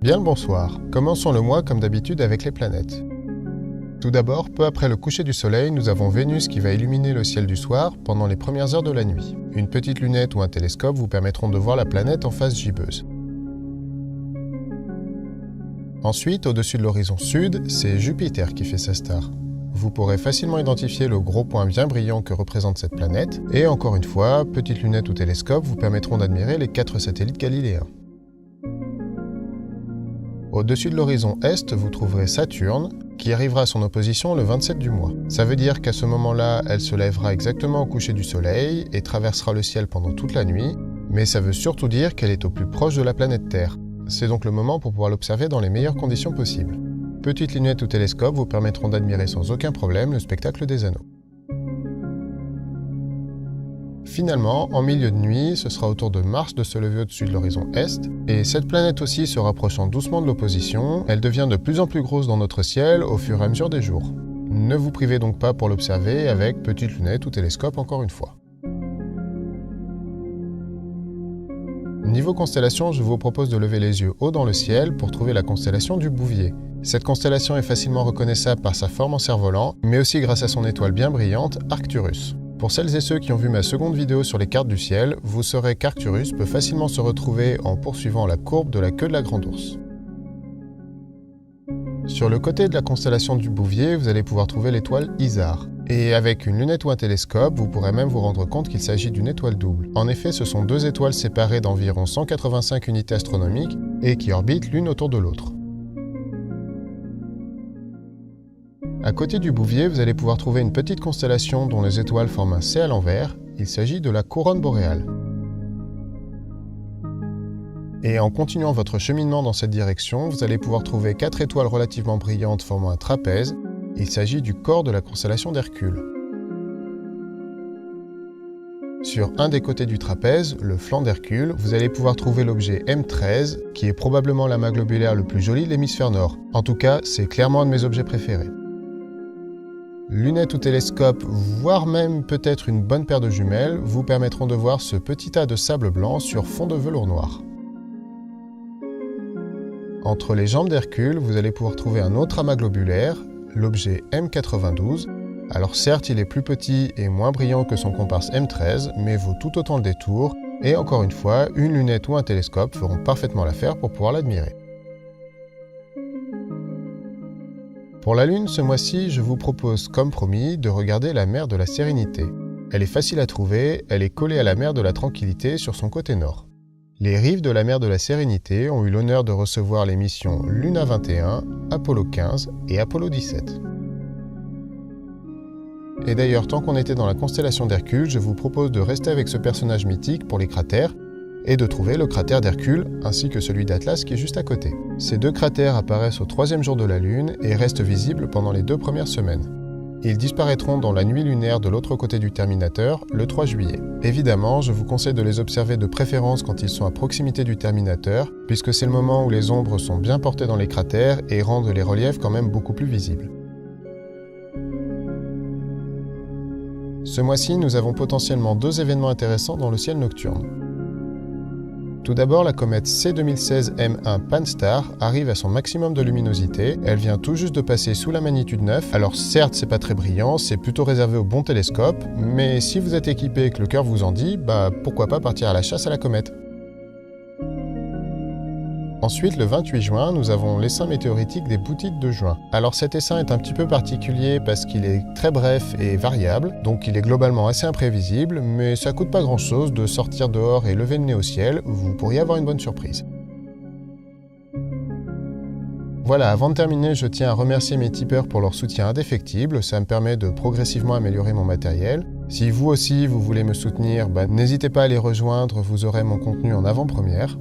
Bien le bonsoir, commençons le mois comme d'habitude avec les planètes. Tout d'abord, peu après le coucher du soleil, nous avons Vénus qui va illuminer le ciel du soir pendant les premières heures de la nuit. Une petite lunette ou un télescope vous permettront de voir la planète en face gibbeuse. Ensuite, au-dessus de l'horizon sud, c'est Jupiter qui fait sa star. Vous pourrez facilement identifier le gros point bien brillant que représente cette planète, et encore une fois, petite lunette ou télescope vous permettront d'admirer les 4 satellites galiléens. Au-dessus de l'horizon est, vous trouverez Saturne, qui arrivera à son opposition le 27 du mois. Ça veut dire qu'à ce moment-là, elle se lèvera exactement au coucher du soleil et traversera le ciel pendant toute la nuit, mais ça veut surtout dire qu'elle est au plus proche de la planète Terre. C'est donc le moment pour pouvoir l'observer dans les meilleures conditions possibles. Petites lunettes ou télescopes vous permettront d'admirer sans aucun problème le spectacle des anneaux. Finalement, en milieu de nuit, ce sera au tour de Mars de se lever au-dessus de l'horizon est, et cette planète aussi se rapprochant doucement de l'opposition, elle devient de plus en plus grosse dans notre ciel au fur et à mesure des jours. Ne vous privez donc pas pour l'observer avec petites lunettes ou télescope encore une fois. Niveau constellation, je vous propose de lever les yeux haut dans le ciel pour trouver la constellation du Bouvier. Cette constellation est facilement reconnaissable par sa forme en cerf-volant, mais aussi grâce à son étoile bien brillante, Arcturus. Pour celles et ceux qui ont vu ma seconde vidéo sur les cartes du ciel, vous saurez qu'Arcturus peut facilement se retrouver en poursuivant la courbe de la queue de la Grande Ourse. Sur le côté de la constellation du Bouvier, vous allez pouvoir trouver l'étoile Isar. Et avec une lunette ou un télescope, vous pourrez même vous rendre compte qu'il s'agit d'une étoile double. En effet, ce sont 2 étoiles séparées d'environ 185 unités astronomiques et qui orbitent l'une autour de l'autre. À côté du Bouvier, vous allez pouvoir trouver une petite constellation dont les étoiles forment un C à l'envers. Il s'agit de la couronne boréale. Et en continuant votre cheminement dans cette direction, vous allez pouvoir trouver 4 étoiles relativement brillantes formant un trapèze. Il s'agit du corps de la constellation d'Hercule. Sur un des côtés du trapèze, le flanc d'Hercule, vous allez pouvoir trouver l'objet M13, qui est probablement l'amas globulaire le plus joli de l'hémisphère nord. En tout cas, c'est clairement un de mes objets préférés. Lunettes ou télescopes, voire même peut-être une bonne paire de jumelles, vous permettront de voir ce petit tas de sable blanc sur fond de velours noir. Entre les jambes d'Hercule, vous allez pouvoir trouver un autre amas globulaire, l'objet M92. Alors certes, il est plus petit et moins brillant que son comparse M13, mais vaut tout autant le détour, et encore une fois, une lunette ou un télescope feront parfaitement l'affaire pour pouvoir l'admirer. Pour la Lune, ce mois-ci, je vous propose, comme promis, de regarder la mer de la Sérénité. Elle est facile à trouver, elle est collée à la mer de la Tranquillité sur son côté nord. Les rives de la mer de la Sérénité ont eu l'honneur de recevoir les missions Luna 21, Apollo 15 et Apollo 17. Et d'ailleurs, tant qu'on était dans la constellation d'Hercule, je vous propose de rester avec ce personnage mythique pour les cratères, et de trouver le cratère d'Hercule ainsi que celui d'Atlas qui est juste à côté. Ces 2 cratères apparaissent au 3e jour de la Lune et restent visibles pendant les 2 premières semaines. Ils disparaîtront dans la nuit lunaire de l'autre côté du Terminateur, le 3 juillet. Évidemment, je vous conseille de les observer de préférence quand ils sont à proximité du Terminateur, puisque c'est le moment où les ombres sont bien portées dans les cratères et rendent les reliefs quand même beaucoup plus visibles. Ce mois-ci, nous avons potentiellement 2 événements intéressants dans le ciel nocturne. Tout d'abord, la comète C2016 M1 Pan-STARRS arrive à son maximum de luminosité. Elle vient tout juste de passer sous la magnitude 9. Alors certes, c'est pas très brillant, c'est plutôt réservé aux bons télescopes, mais si vous êtes équipé et que le cœur vous en dit, pourquoi pas partir à la chasse à la comète. Ensuite, le 28 juin, nous avons l'essaim météoritique des Boutides de juin. Alors cet essaim est un petit peu particulier parce qu'il est très bref et variable, donc il est globalement assez imprévisible, mais ça coûte pas grand chose de sortir dehors et lever le nez au ciel, vous pourriez avoir une bonne surprise. Voilà, avant de terminer, je tiens à remercier mes tipeurs pour leur soutien indéfectible, ça me permet de progressivement améliorer mon matériel. Si vous aussi vous voulez me soutenir, n'hésitez pas à les rejoindre, vous aurez mon contenu en avant-première.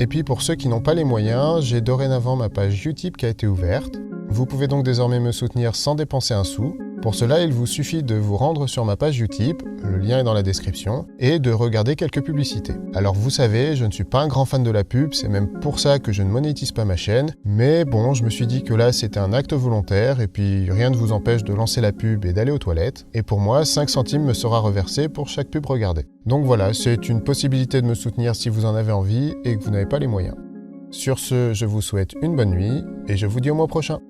Et puis pour ceux qui n'ont pas les moyens, j'ai dorénavant ma page Utip qui a été ouverte. Vous pouvez donc désormais me soutenir sans dépenser un sou. Pour cela, il vous suffit de vous rendre sur ma page Utip, le lien est dans la description, et de regarder quelques publicités. Alors vous savez, je ne suis pas un grand fan de la pub, c'est même pour ça que je ne monétise pas ma chaîne, mais bon, je me suis dit que là c'était un acte volontaire, et puis rien ne vous empêche de lancer la pub et d'aller aux toilettes, et pour moi, 5 centimes me sera reversé pour chaque pub regardée. Donc voilà, c'est une possibilité de me soutenir si vous en avez envie et que vous n'avez pas les moyens. Sur ce, je vous souhaite une bonne nuit, et je vous dis au mois prochain.